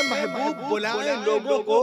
महबूब बुलाए लोगों को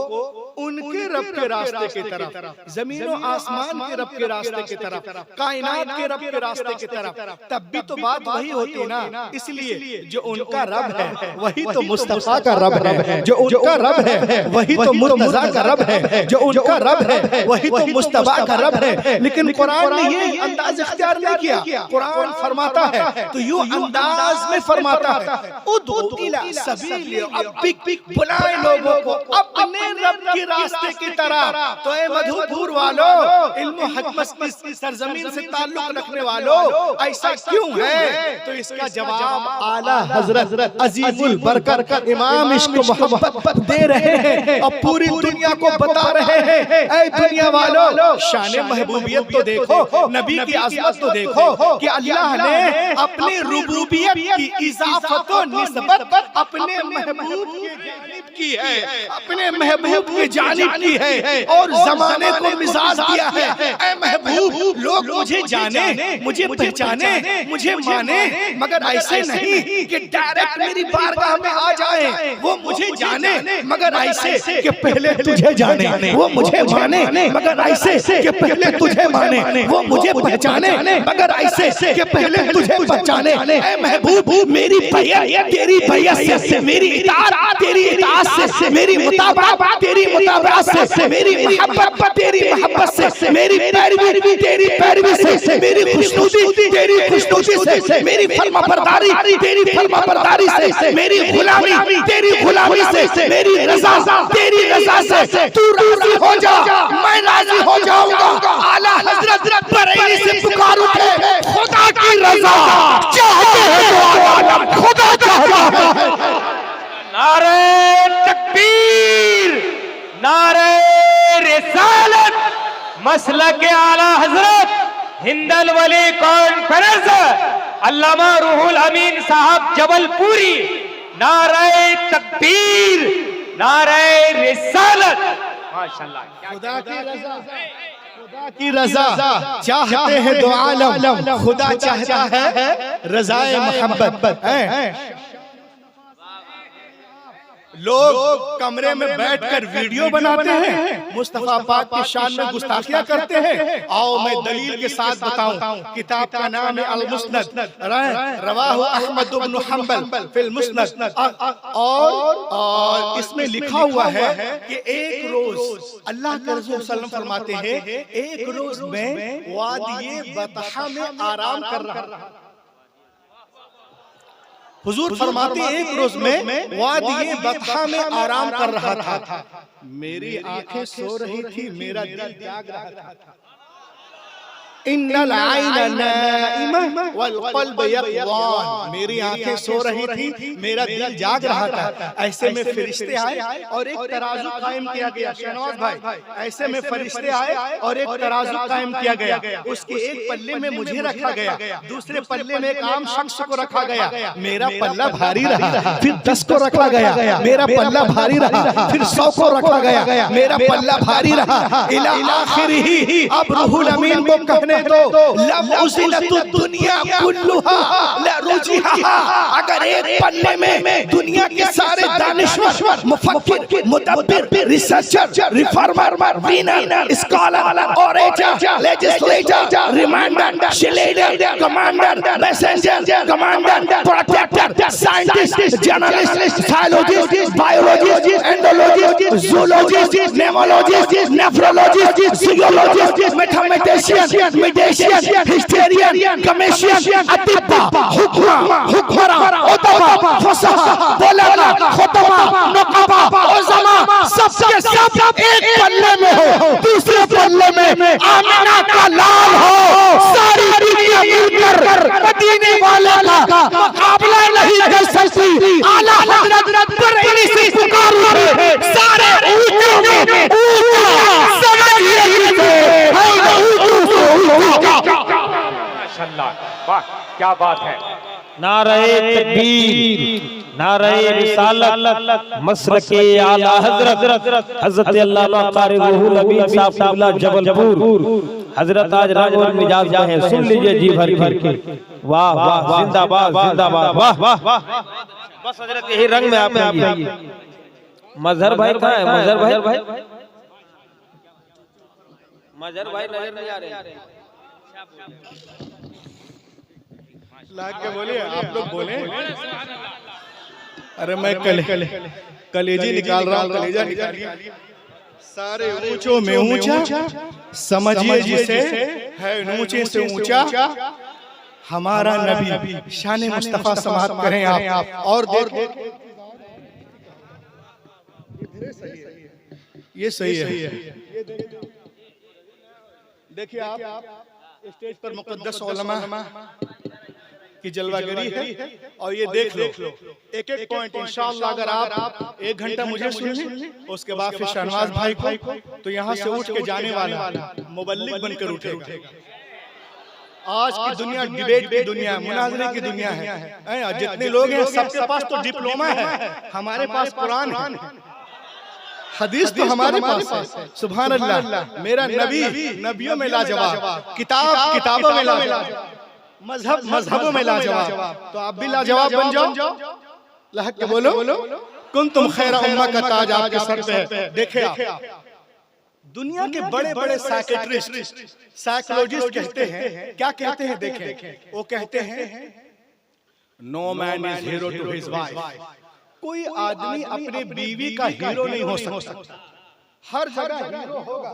उनके रब के रास्ते की तरफ, जमीन और आसमान के रब के रास्ते की तरफ, कायनात के रब के रास्ते की तरफ, तब भी तो बात वही होती ना। इसलिए जो उनका रब है वही तो मुस्तफा का रब है, जो उनका रब है वही तो मुर्तजा का रब है, जो उनका रब है वही तो मुस्तफा का रब है। लेकिन कुरान ने ये अंदाज इख्तियार नहीं किया। कुरान फरमाता है तो यूं अंदाज में फरमाता है, उदउ इला सबील रब्बिक, बुलाए लोगों को अपने रब के रास्ते की तरफ। तो ए मधुपुर वालों, इल्म हदीस की सरजमीन से ताल्लुक रखने वालों, ऐसा क्यों है? तो इसका जवाब आला हजरत अजीमुल बरकत इमाम इश्क मोहब्बत दे रहे हैं और पूरी दुनिया को बता रहे हैं। ऐ दुनिया वालों, शान महबूबियत तो देखो, नबी की अज़मत तो देखो कि अल्लाह ने अपनी रुबूबियत की इजाफत और निस्बत अपने महबूब की जानिब की है, अपने महबूब की जानिब की है और जमाने को मिजाज दिया है। ऐ महबूब, लोग मुझे जाने, मुझे पहचाने, मुझे माने, मगर ऐसे नहीं कि डायरेक्ट मेरी बारगाह में आ जाए। वो मुझे जाने मगर ऐसे कि पहले तुझे जाने, वो मुझे माने मगर ऐसे कि पहले तुझे माने, वो मुझे पहचाने मगर ऐसे कि पहले तुझे पहचाने। ऐ महबूब, मेरी बैयत तेरी बैयत से, मेरी इताअत तेरी इताअत से, मेरी मुताबअत तेरी मुताबअत से, मेरी मोहब्बत तेरी मोहब्बत से, मेरी पैरवी तेरी पैरवी से, मेरी खुशनुदी तेरी खुशनुदी से, मेरी फरमाबरदारी तेरी फरमाबरदारी से, मेरी गुलामी तेरी गुलामी से, मेरी रज़ा तेरी रज़ा से। तू राज़ी हो जा, मैं राज़ी हो जाऊंगा। आला हज़रत बरेली से पुकार उठे, खुदा की रज़ा चाहते हैं तो आलम खुदा चाहता है। नारे तकबीर, नारे रिसालत, मसलक आला हजरत हिंदल वली कॉन्फ्रेंस अल्लामा रूहुल अमीन साहब जबलपुरी। नारे तकबीर, नारे रिसालत। माशाअल्लाह, खुदा की रज़ा, खुदा की रज़ा चाहते हैं दो आलम, खुदा चाहता है रज़ाए मोहब्बत। लोग कमरे में बैठकर वीडियो बनाते हैं, मुस्तफा पाक की शान में गुस्ताखियां करते हैं। आओ मैं दलील के साथ बताऊं। किताब का नाम है अल मुस्नद, रवाहु अहमद इब्न हंबल फिल मुस्नद, और इसमें लिखा हुआ है कि एक रोज अल्लाह के रसूल सल्लल्लाहु अलैहि वसल्लम फरमाते हैं, एक रोज मैं वादिये बतहा में आराम कर रहा था। हुजूर फरमाते एक रोज में वादिये बतहा में आराम कर रहा था, मेरी आंखें सो रही थी, मेरा दिल जाग रहा था। इन्नल आइना नाइमा वल क़ल्ब यक़ज़ान, मेरी आंखें सो रही थी, मेरा दिल जाग रहा था। ऐसे में फरिश्ते आए और एक तराजू कायम किया गया। शहनवाज भाई, ऐसे में फरिश्ते आए और एक तराजू कायम किया गया। उसके एक पल्ले में मुझे रखा गया, दूसरे पल्ले में एक आम शख्स को रखा गया। मेरा पल्ला भारी रहा, फिर 10 को रखा गया। मेरा पल्ला भारी रहा, फिर 100 को रखा गया। मेरा पल्ला भारी रहा इला आखिरिही। अब रूहुल अमीन को कहने दो, लम उज़िलतु दुनिया कुल्लुहा ला रुजिहा। अगर एक पल्ले में दुनिया के सारे दानिशवर, मुफक्किर, मुदब्बिर, researcher, reformer, winner, scholar, orator, legislator, reminder, शिलेडर, commander, messenger, commander, protector, scientist, journalist, psychologist, biologist, indologist, zoologist, नेमोलॉजिस्ट, नेफ्रोलॉजिस्ट, जियोलॉजिस्ट, मैथमेटिशियन, मेडिशियन, हिस्टेरियन, कमेशियन, अतिब्बा, हुक्मा, हुक्मरा, उदबा, फसहा, बुलगा, खुतबा, नुकबा, उज़मा, सब के सब एक पल्ले में हो, दूसरे पल्ले में आमिना का लाल हो। सारी दुनिया मिलकर मदीने वाले का मुकाबला नहीं कर सकती। आला हज़रत बरेली से पुकार उठे, सारे ऊंचों में ऊंचा समझिए वाह क्या बात है। नारे तकबीर, नारे रिसालत, मसलके आला हजरत हजरत अल्लामा कारी रूहुल अमीन साहब जबलपुर हजरत आज रंग और मिजाज में हैं, सुन लीजिए जी भर के। वाह वाह, जिंदाबाद जिंदाबाद, वाह वाह। बस हजरत यही रंग में आप आइए। मजहर भाई कहाँ है? मजहर भाई मजहर भाई नजर नहीं आ रहे। लाग के बोलिए, आप लोग बोले। अरे मैं कलेजी निकाल रहा हूँ, कलेजा निकालिए। सारे ऊंचों में ऊंचा समझिए जिसे है, ऊंचे से ऊंचा हमारा नबी। शान मुस्तफा समात करें आप। और देखो ये सही है। देखिए आप स्टेज पर मुक़द्दस उलमा की जलवागरी है, और ये देख लो एक एक पॉइंट इंशाअल्लाह। अगर आप 1 घंटा मुझे सुन लें, उसके बाद फिर शहनवाज भाई को, तो यहाँ से उठ के जाने वाला मुबल्लिग बनकर उठेगा। आज की दुनिया डिबेट की दुनिया है, मुनाजरे की दुनिया है। जितने लोग हैं सबके पास तो डिप्लोमा है, हमारे पास कुरान है, हदीस तो हमारे पास है। सुभान अल्लाह। मेरा नबी नबियों में लाजवाब, किताबों में लाजवाब, मजहबों में लाजवाब। तो आप भी लाजवाब बन जाओ। लहक के बोलो, कुंतुम खैरा उम्मा का ताज आपके सर पे है। देखिए आप, दुनिया के बड़े बड़े साइकियाट्रिस्ट, साइकोलॉजिस्ट कहते हैं, क्या कहते हैं? देखें, वो कहते हैं no man is hero to his wife. कोई आदमी अपने बीवी का हीरो नहीं हो सकता। हर जगह हीरो होगा,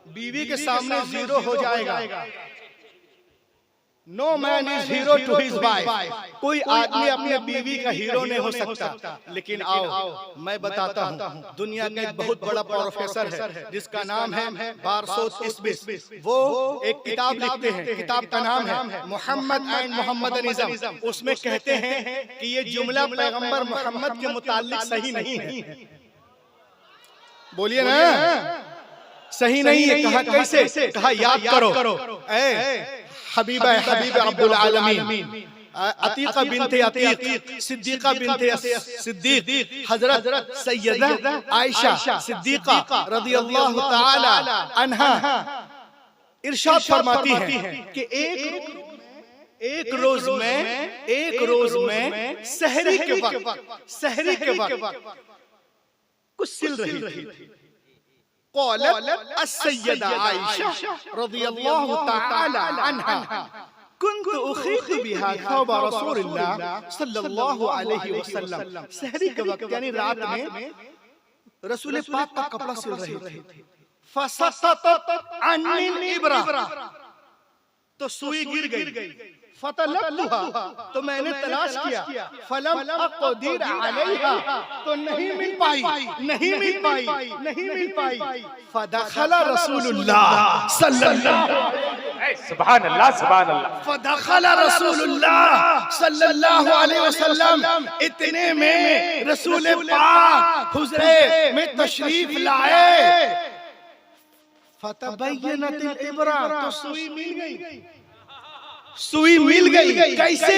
बीवी के सामने जीरो हो जाएगा। No man is hero to his wife. कोई आदमी अपने बीवी का हीरो नहीं हो सकता। लेकिन आओ मैं बताता हूँ, दुनिया का एक बहुत बड़ा प्रोफेसर है जिसका नाम है बारसोत इस्बिस। वो एक किताब लिखते हैं, किताब का नाम है मोहम्मद एंड मोहम्मदनिज्म। उसमें कहते हैं कि ये जुमला पैगंबर मोहम्मद के मुताल्लिक सही नहीं है। बोलिए ना, सही नहीं है। कहा कैसे? कहा याद करो, हबीब अब्दुल आलमीन, अतीका बिनते अतीक, सिद्दीका बिनते सिद्दीक, हजरत सैयदा आयशा सिद्दीका रज़ियल्लाहु ताला अन्हा इरशाद फरमाती हैं कि एक रोज में सहरी के वक्त कुछ सिल रही थी। क़ालत अस्सय्यदा आयशा रज़ियल्लाहु ताला अन्हा कुन्तु उखीतु बिहा थौब रसूलिल्लाह सल्लल्लाहु अलैहि वसल्लम। सहरी के वक्त यानी रात में रसूल पाक का कपड़ा सिल रही थी। फसतत अनिल इब्रा, तो सुई गिर गई। फतलतुहा, तो मैंने तलाश किया। फलम अक़दिर अलैहा, तो नहीं मिल पाई। फदखल रसूलुल्लाह सल्लल्लाहु सुभान अल्लाह, सुभान अल्लाह। फदखल रसूलुल्लाह सल्लल्लाहु अलैहि वसल्लम, इतने में रसूल पाक हुजरे में तशरीफ लाए। फतबय्यनतिल इब्रा, तो सुई मिल गई। कैसे?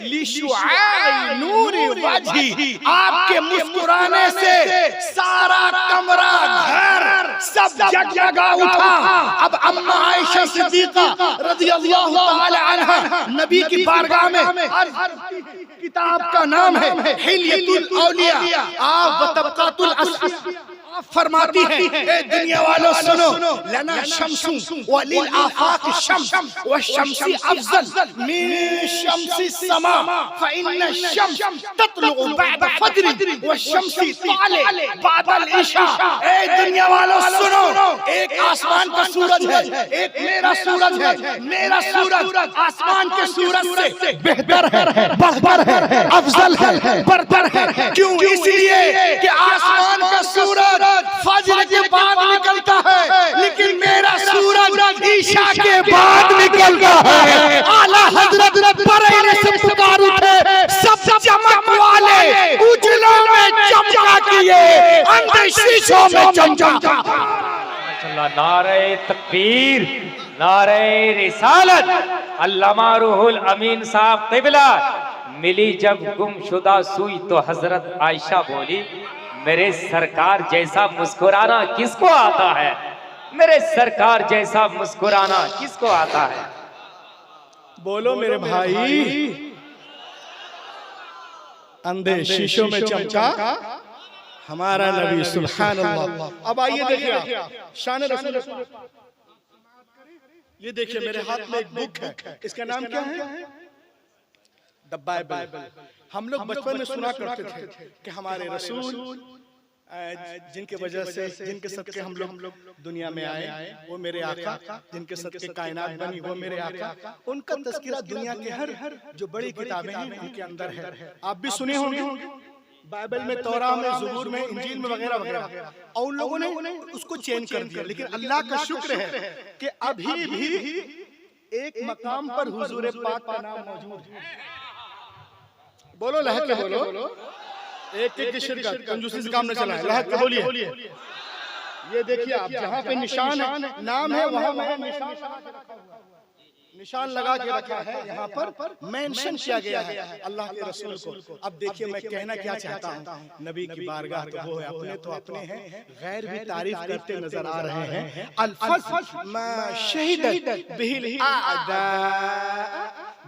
लिशुआई नूर वजही, आपके मुस्कुराने से सारा कमरा, घर सब जगमगा उठा। अब अम्मा आयशा सिद्दीका रज़ियल्लाहु ताला अन्हा नबी की बारगाह में, किताब का नाम है हिल्यतुल औलिया व तबक़ातुल अस्फिया, फरमाती है ए दुनिया वालों सुनो, लना शम्सुन व लिल आफाक शम्स व शम्सी अफजल मिन शम्सी समा फइन्न शम्स ततलु बअद फज्र व शम्सी ताले बादल इशा। ए दुनिया वालों सुनो, एक आसमान का सूरज है, एक मेरा सूरज है। मेरा सूरज आसमान के सूरज से बेहतर है, बढ़कर है, अफजल है, बरतर है। क्यों? इसलिए कि आसमान का सूरज फजर के बाद निकलता है, लेकिन मेरा सूरज ईशा के बाद निकलता है। आला हजरत बरेली से पुकार उठे, सब चमक वाले उजलों में चमका किए, अंधे शीशों में चमका। नारे तकबीर, नारे रिसालत। अल्लामा रूहुल अमीन साहब क़िबला। मिली जब गुमशुदा सुई तो हजरत आयशा बोली, मेरे सरकार जैसा मुस्कुराना किसको आता है? मेरे सरकार जैसा मुस्कुराना किसको आता है? बोलो मेरे भाई। अंधे शीशों में चमका, हमारा नबी सुभान अल्लाह। अब आइए देखिए शान रसूल। ये देखिए मेरे हाथ में एक बुक है, इसका नाम क्या है? The Bible. हम लोग बचपन में सुना करते थे कि हमारे रसूल जिनके वजह से, जिनके सदके हम लोग दुनिया में आए, वो मेरे आका, जिनके सदके कायनात बनी वो मेरे आका, उनका तज़किरा दुनिया के हर जो बड़ी किताबें हैं उनके अंदर है। आप भी सुने होंगे बाइबल में, तौरा में, ज़बूर में, इंजील में वगैरह वगैरह। और उन लोगों ने उसको चेंज कर दिया, लेकिन अल्लाह का शुक्र है कि अभी भी एक मकाम पर हुजूर पाक का नाम मौजूद है। बोलो लहक के बोलो, एक एक की शिरकत, कंजूसी से काम न चलाएं, लहक के बोलिए। ये देखिए आप, जहाँ पे निशान है, नाम है, वहाँ निशान लगा के रखा है, यहाँ पर मेंशन किया गया है अल्लाह के रसूल को। अब देखिए मैं कहना क्या चाहता हूँ, नबी की बारगाह तो वो है, अपने तो अपने हैं, गैर भी तारीफ करते नजर आ रहे हैं। अल्फज़ मा शहीदत बिहिल आदा,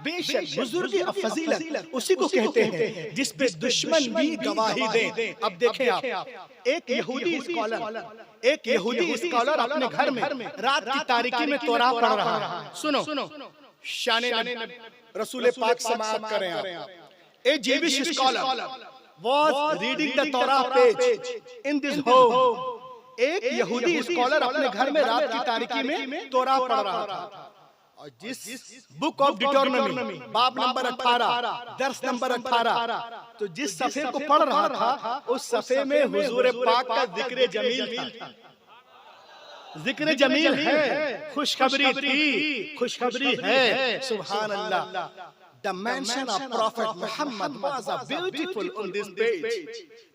बेशक बुजुर्ग और फजीलत उसी को कहते हैं जिस पे दुश्मन भी गवाही दे। अब देखें आप, एक यहूदी स्कॉलर अपने घर में रात की तारीकी में तौराह पढ़ रहा है। सुनो शान रसूल पाक समाअत करें आप। A Jewish scholar was reading the Torah page in this home। एक यहूदी स्कॉलर अपने घर में रात की तारीकी में तौराह पढ़ रहा था, और जिस बुक ऑफ डिटोरनोमी बाब नंबर 18 दर्स नंबर 18, तो जिस सफ़े को पढ़ रहा था उस सफ़े में हुजूर पाक का जिक्र जमील था। जिक्र जमील है, खुशखबरी थी, खुशखबरी है, सुभान अल्लाह। The mention of Prophet Muhammad was a beautiful on this page.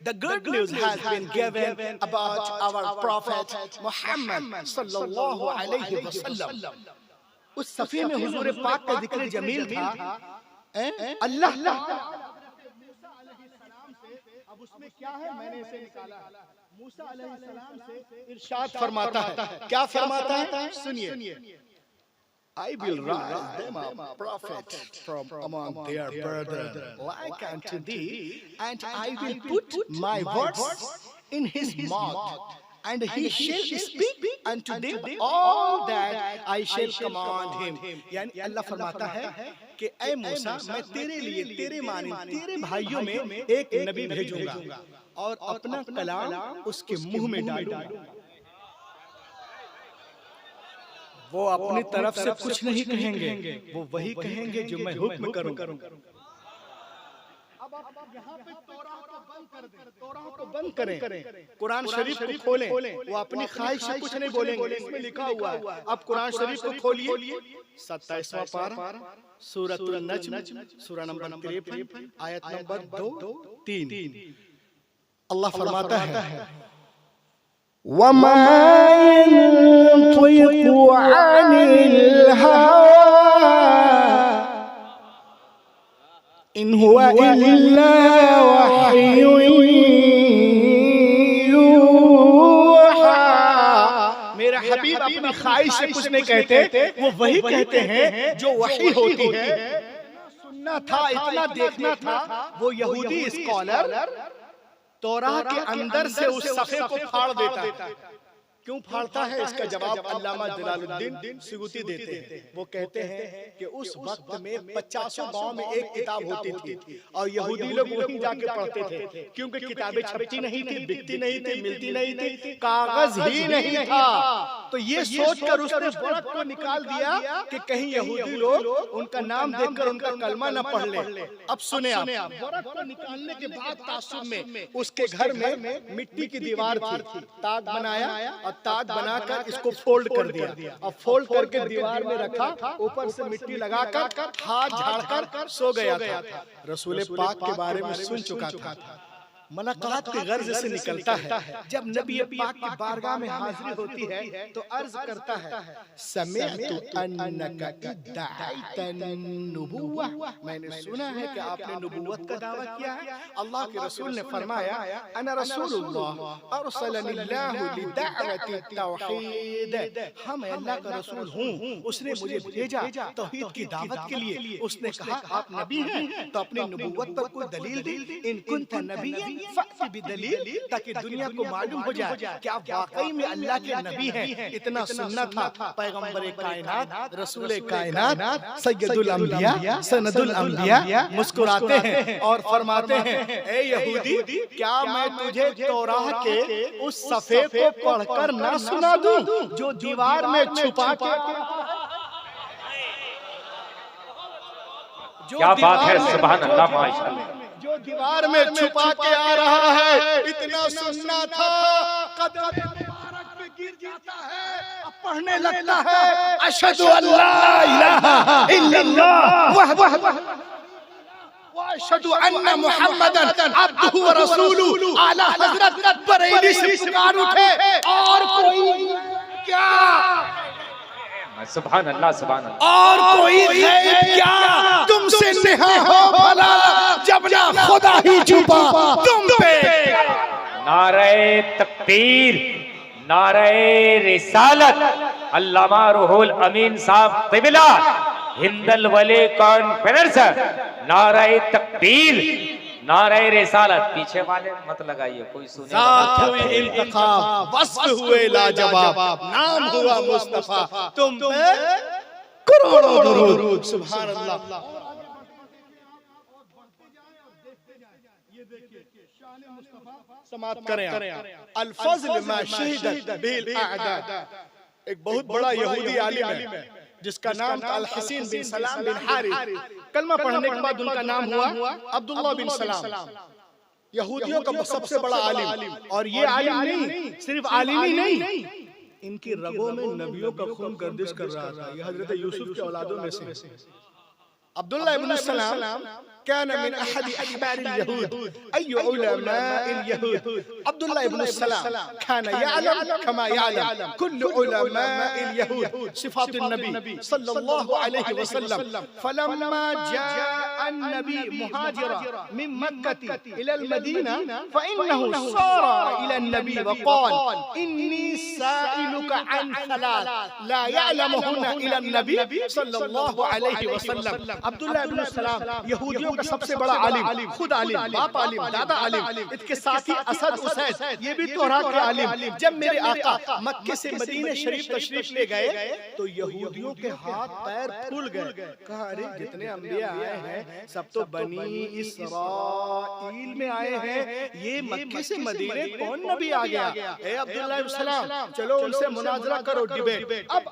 The good news has been given about our Prophet Muhammad sallallahu alaihi wasallam। उस सफ़े में हुजूर पाक का जिक्र जमील था। अल्लाह अब उसमें क्या है, मैंने इसे निकाला है। मूसा अलैहिस्सलाम से इरशाद फरमाता है, क्या फरमाता है, सुनिए। I will rise them a prophet from among their brethren like unto thee, and I will put my words in his mouth, and he shall speak unto them all that I shall command him। यानी अल्लाह फरमाता है कि ऐ मूसा, मैं तेरे लिए, तेरे मानिंद, तेरे भाइयों में एक नबी भेजूंगा और अपना कलाम उसके मुंह में डालूंगा। वो अपनी तरफ से कुछ नहीं कहेंगे, वो वही कहेंगे जो मैं हुक्म करूंगा। अब आप यहाँ पे तौराह को बंद कर दें, तौराह को बंद करें, कुरान शरीफ को खोलें, वो अपनी ख्वाहिश से कुछ नहीं बोलेंगे, इसमें लिखा हुआ है। अब कुरान शरीफ को खोलिए, 27वां पारा, सूरह नज्म, सूरा नंबर 53, आयत नंबर 2-3। अल्लाह फरमाता है, वमा यंतिकु अनिल हवा इन हुवा इल्ला वह्युन यूहा। मेरा हबीब अपनी ख्वाहिश से कुछ नहीं कहते, वो वही कहते हैं जो वही होती है। सुनना था, इतना देखना था। वो यहूदी स्कॉलर तौराह के अंदर से उस सफ़े को फाड़ देता है। क्यों फाड़ता है, इसका जवाब अल्लामा जलालुद्दीन सियूती देते हैं। वो कहते हैं कि उस वक्त में 50 गांव में एक किताब होती थी और यहूदी लोग वहीं जाके पढ़ते थे, क्योंकि किताबें छपती नहीं थी, बिकती नहीं थी, मिलती नहीं थी, कागज ही नहीं था। तो ये सोचकर उसने वर्क को निकाल दिया कि कहीं यहूदी लोग उनका नाम देखकर उनका कलमा न पढ़ ले। अब सुने आप, वर्क को निकालने के बाद तासुब में उसके घर में मिट्टी की दीवार थी, ताक बनाया और ताक बनाकर इसको फोल्ड कर दिया और फोल्ड करके दीवार में रखा, ऊपर से मिट्टी लगाकर हाथ झाड़कर सो गया था। रसूल पाक के बारे में सुन चुका था, मुलाकात के गर्ज से निकलता है। जब नबी पाक की बारगाह में हाजिरी होती है तो अर्ज करता है, समिअतु अन्नका इद्दअइतन नुबुव्वा, मैंने सुना है कि आपने नबुव्वत का दावा किया है। अल्लाह के रसूल ने फरमाया, अना रसूलुल्लाह अरसलनिल्लाहु लिदअवति तौहीद, हम अल्लाह का रसूल हूँ, उसने मुझे भेजा तौहीद की दावत के लिए। उसने कहा आप नबी हैं तो अपनी नबुव्वत पर कोई दलील दी, इन कुंत नबिय्यन फअति बिदलील, ताकि दुनिया को मालूम हो जाए कि आप वाकई में अल्लाह के नबी हैं। इतना सुनना था पैगंबर कायनात, रसूल कायनात, सैयदुल अंबिया, सनदुल अंबिया मुस्कुराते हैं और फरमाते हैं, ए यहूदी, क्या मैं तुझे तौराह के उस सफ़े को पढ़कर ना सुना दूं जो दीवार में छुपा के, क्या बात है, सुभान अल्लाह, माशाअल्लाह, जो दीवार में छुपा के आ रहा है। इतना सुनना था, कदम मुबारक पे गिर जाता है, अब पढ़ने लगता है, अशहदु अल्ला इलाहा इल्लल्लाह व अशहदु अन्ना मुहम्मदन अब्दुहु व रसूलुहु। आला हजरत बरेली से पुकार उठे, और कोई क्या, सुभान अल्लाह, सुभान अल्लाह, और कोई गैब क्या तुमसे नेहा हो भला, जब ना खुदा ही छुपा तुम पे। नारे तकबीर, नारे रिसालत, अल्लामा रूहुल अमीन साहब क़िबला हिंदल वली कॉन्फ्रेंस, नारे तकबीर, नारे रिसालत। पीछे वाले मत लगाइए, कोई सुने। ज़ात हुई इंतखाब, वस्फ़ हुए लाजवाब, नाम हुआ मुस्तफा, तुम पे करोड़ों दरूद। सुभान अल्लाह। समाप्त करें अल फज़्ल मा शहिदत बिल अअदा। एक बहुत बड़ा यहूदी आलिम है जिसका नाम था अल हसीन बिन सलाम बिन हारिस। कलमा पढ़ने के बाद उनका नाम हुआ अब्दुल्लाह बिन सलाम। यहूदियों का सबसे बड़ा आलिम, और ये आलिम नहीं, सिर्फ आलिम ही नहीं, इनकी रगों में नबियों का खून गर्दिश कर रहा था। यह हजरत यूसुफ के औलादों में से अब्दुल्लाह इब्न सलाम कान मिन अहद अहबार यहूद अय्यु उलमाए यहूद। अब्दुल्लाह इब्न सलाम कान यअलम कमा यअलम कुल्लु उलमाए यहूद सिफात नबी सल्लल्लाहु अलैहि वसल्लम। फलम्मा जाअ अन्नबी मुहाजिरा मिन मक्का इला अल-मदीना फइन्नहु सारा इला अन्नबी वक़ाल इन्नी साइलुका अन सलात ला यअलमुहुन्ना इला अन्नबी सल्लल्लाहु अलैहि वसल्लम। अब्दुल्लाह इब्न सलाम यहूदियों का सबसे बड़ा आलिम, खुद आलिम, बाप आलिम, दादा आलिम, इसके साथ ही असद उसैद ये भी तौरात के आलिम। जब मेरे आका मक्के से मदीने शरीफ तशरीफ ले गए तो यहूदियों के हाथ पैर फूल गए। कहा, अरे जितने अंबिया आए हैं सब तो बनी इस्राईल में आए हैं, ये मक्के से मदीने कौन नबी आ गया? ए अब्दुल्लाह इब्न सलाम, चलो उनसे मुनाजरा करो, डिबेट। अब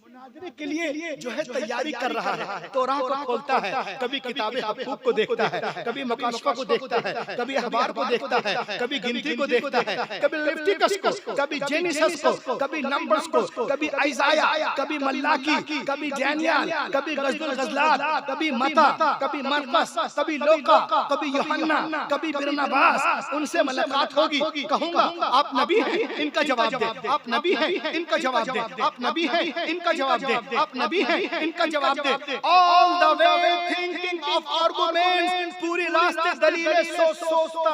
मुनाजरे के लिए जो है तैयारी कर रहा है, तौराह को खोलता है, कभी किताबे हक़ूक़ को देखता है, कभी मकाशिफ़ा को देखता है, कभी अखबार को देखता है, कभी गिनती को देखता है, कभी लेविटिकस को, कभी जेनेसिस को, कभी नंबर्स को, कभी आइज़ाया, कभी मल्लाकी, कभी डैनियल, कभी गज़ुल गज़लात, कभी मत्ता, कभी मरकस, कभी लूका, कभी यूहन्ना, कभी बरनबास। उनसे मुलाकात होगी, कहूंगा आप नबी हैं, इनका जवाब दे, आप नबी हैं, इनका जवाब दे, आप नबी हैं, इनका जवाब दे, आप नबी हैं, इनका जवाब दे। All the way thinking of arguments, पूरी रास्ते दलीलें सोचता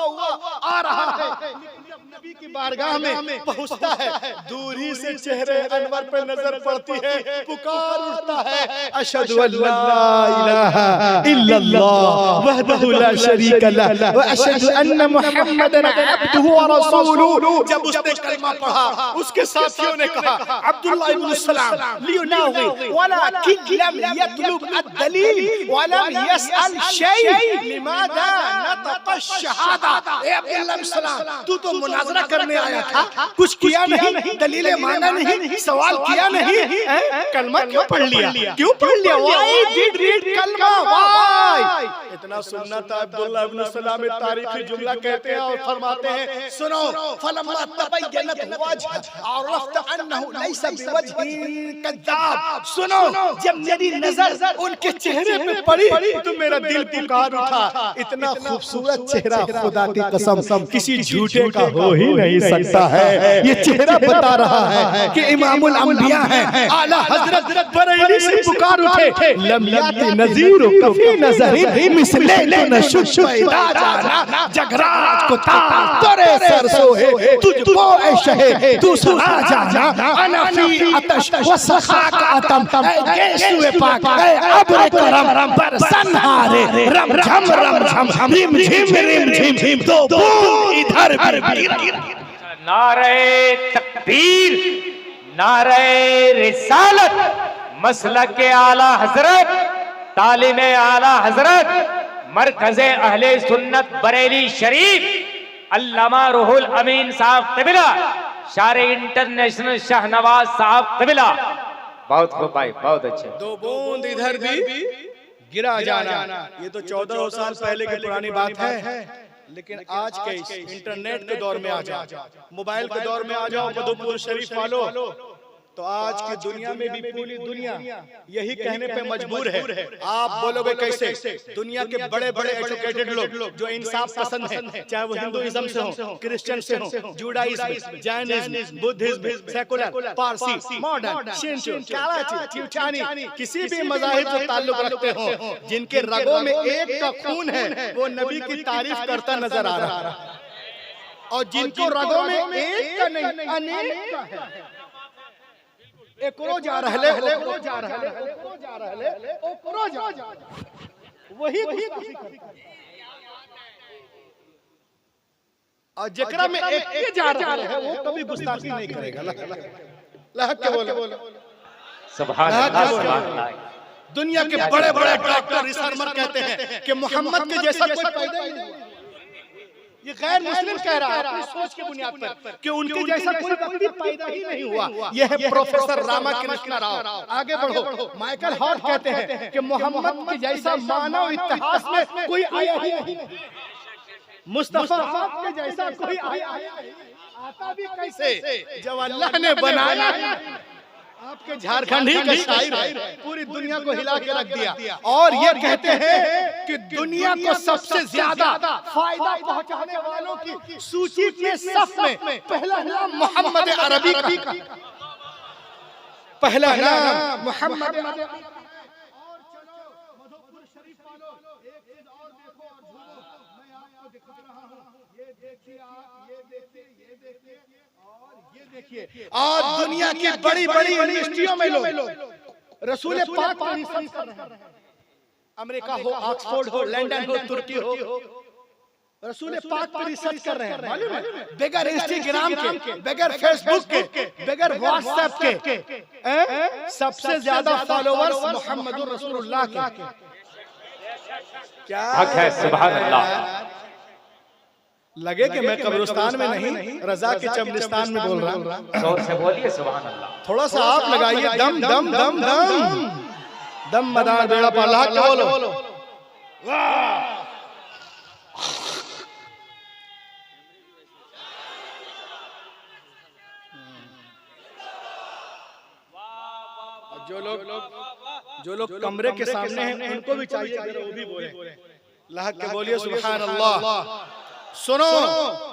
हुआ आ रहा है। नबी की बारगाह में पहुंचता है, दूर ही से चेहरे अनवर पे नजर पड़ती है, पुकार उठता है, अशहदु अल्ला इलाहा इल्लल्लाह वहदहु ला शरीका लह व अशहदु अन्ना मुहम्मदन अब्दुहु व रसूलुहु। जब उसने कलमा पढ़ा, उसके साथियों ने कहा, अब्दुल्लाह इब्न सलाम लियुनावी वलाकिन लम यतलुब अद-दलील वलम यसअल शै लिमादा नतक़ अश-शहादा। ए अब्दुल्लाह इब्न सलाम, तू तो मुनाजरा करने आया था, कुछ किया नहीं, दलीलें मांगा नहीं, सवाल किया नहीं, कलमा क्यों पढ़ लिया? क्यों पढ़ लिया? व्हाई डिड रीड कलमा? व्हाई? इतना सुनना था। अब्दुल्लाह इब्न सलाम एक तारीखी जुमला कहते हैं और फरमाते हैं, सुनो, फलम्मा तबय्यनत वजह अरफ्त अन्नहु लैसा बिवजहिन कज़्ज़ाब। सुनो, जब मेरी नजर उनके चेहरे पे पड़ी तो मेरा दिल पुकार उठा, इतना खूबसूरत चेहरा खुदा की कसम किसी झूठे का हो ही नहीं सकता है। ये चेहरा बता रहा है कि इमामुल अंबिया है, आला हजरत बरेली से पुकार उठे, लम याति नज़ीर कफी नज़री मिसले नशुश पैदा जाना, जगरात ताज तोरे सर सोहे, तुझको ऐ शहे दूसरा जाना, अना फी अतश व सखाक अतम, ऐ गेसुए पाक, ऐ अब्र करम बरसन हारे, रम झम रिम झिम दो बूंद इधर भी। नारे तकबीर, नारे रिसालत, मसलके आला हजरत, तालीमे आला हजरत, मरकज़े अहले सुन्नत बरेली शरीफ, अल्लामा रूहुल अमीन साहब क़िबला, शारे इंटरनेशनल शाहनवाज साहब क़िबला। बहुत खूब भाई, बहुत अच्छे। दो बूंद इधर भी गिरा जाना, ये तो 1400 साल पहले की पुरानी बात है, लेकिन आज के इस इंटरनेट के दौर में आ जाओ, मोबाइल के दौर में आ जाओ मधुपुर शरीफ वालों, तो आज की दुनिया में भी पूरी दुनिया यही कहने पे मजबूर है। आप बोलोगे कैसे? दुनिया के बड़े बड़े एजुकेटेड लोग जो इंसाफ पसंद हैं, चाहे वो हिंदुइज्म से हो, क्रिश्चियन से हो, Judaism, Jainism, Buddhism, secular, Parsi, modern, Shinto, कालाची, ट्यूचानी, किसी भी मज़ाहिब से ताल्लुक रखते हो, जिनके रगों में एक का खून है, वो नबी की तारीफ करता नजर आ रहा है, और जिनको रगों में एक का नहीं अनेक का है, एकरो जा रहले, ओकरो जा रहले, ओकरो जा रहले, ओकरो जा वही और जेकरा में एक के जा रहा है वो कभी गुस्ताखी नहीं करेगा। लहक के बोलो सुभान अल्लाह, सुभान अल्लाह। दुनिया के बड़े बड़े डॉक्टर रिसर्चर कहते हैं कि मोहम्मद के जैसा कोई पैदा ही नहीं। ये गैर मुस्लिम कह रहा है अपनी सोच के बुनियाद पर कि उनके जैसा कोई व्यक्ति पैदा ही नहीं हुआ। ये है प्रोफेसर रामाकृष्ण राव। आगे बढ़ो, माइकल हॉर्ट कहते हैं कि मोहम्मद के जैसा मानव इतिहास में कोई आया ही नहीं। मुस्तफा के जैसा कोई आया ही आता भी कैसे जब अल्लाह ने बनाया। आपके झारखंड ही का शायर है, पूरी दुनिया को हिला के रख दिया। और ये कहते हैं कि दुनिया को सबसे ज्यादा फायदा पहुंचाने वालों की सूची के सफ में पहला नाम मोहम्मद अरबी का, पहला नाम मोहम्मद। और चलो मधुपुर शरीफ वालों, एक चीज और देखो और झूमो, मैं आपको दिखा रहा हूँ। ये देखिए आप, ये देखिए, ये देखिए और ये देखिए। आज दुनिया की बड़ी बड़ी यूनिवर्सिटियों में लोग रसूल पाक पर रिसर्च कर रहे हैं। अमेरिका हो, ऑक्सफोर्ड हो, लंदन हो, तुर्की हो, रसूल पाक पर रिसर्च कर रहे हैं। मालूम है, बगैर इंस्टाग्राम के, बगैर फेसबुक के, बगैर व्हाट्सएप के सबसे ज्यादा फॉलोअर्स मोहम्मद रसूलुल्लाह के। क्या हक है, सुभान अल्लाह। लगे कि मैं कब्रिस्तान में नहीं, रजा के चमरिस्तान में बोल रहा हूँ। जोर से बोलिए सुभान अल्लाह। थोड़ा सा आप लगाइए दम दम दम दम दम मदार बेड़ा पाला के बोलो। वाह, जो लोग कमरे के सामने हैं उनको भी चाहिए वो भी बोले, लहक के बोलिए सुभान अल्लाह। सुनो,